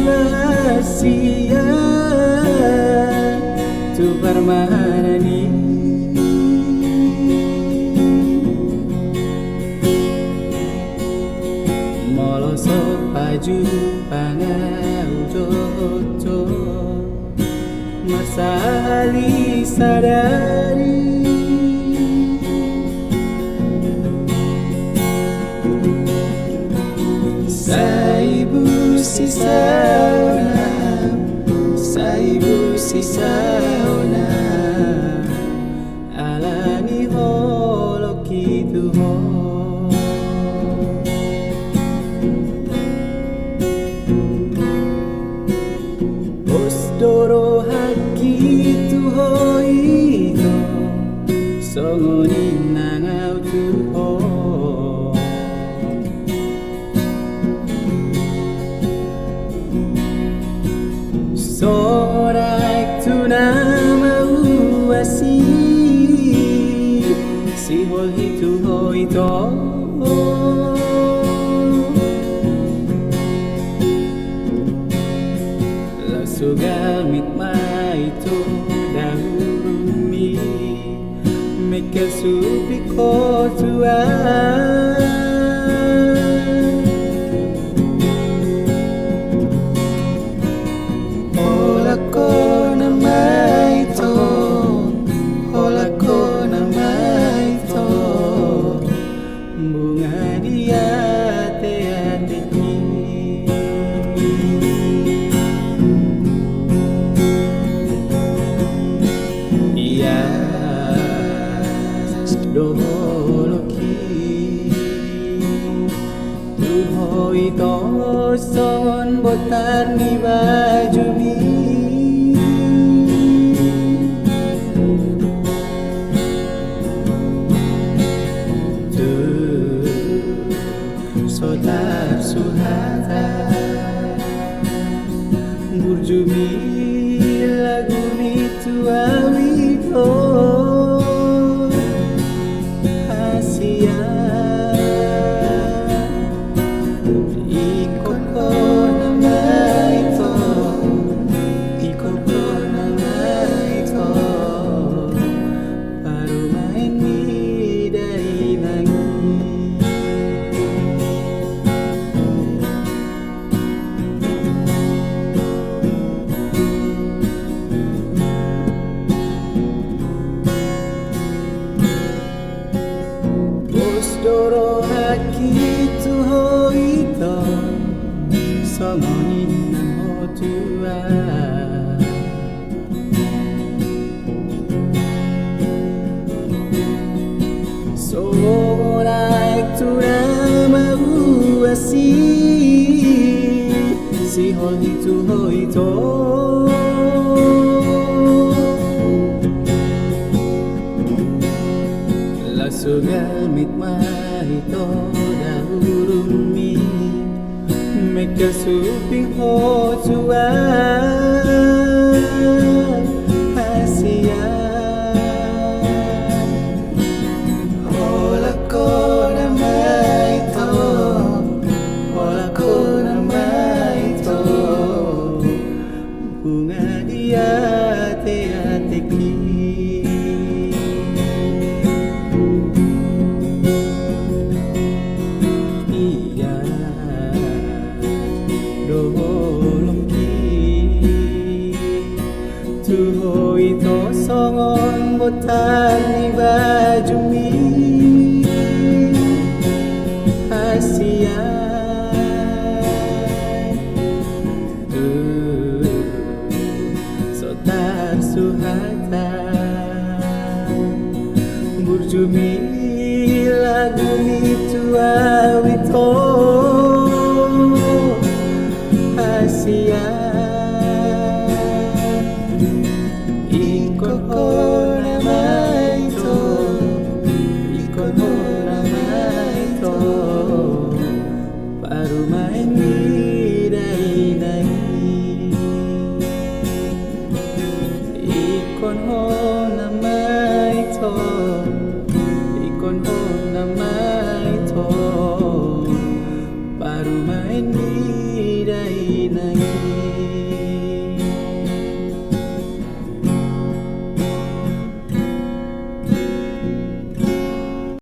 rahasia tu permanani moloso paju pangau jojo masali sadari saibu sisauna alani holo kitu ho osdoro hakitu ho ito songoni nangau tu ho sorak tu nama uasi si hol hitu hoito la sugal mit maito dahurumi meka supi ko tua Ito son botar ni baju mi tu sotar suhata burjumi lagu ni tu awito hasia doro hakitu hoito somoni namo tua sorai tu nama uasi si hol hitu hoito sugal mit mahito dahurumi meka suping ho tua hasia hola ko na maito bunga dia te ito songon botan ni baju mi hasia sotar suhata burjumi lagu ni tua wito hasia ikon ho na mai to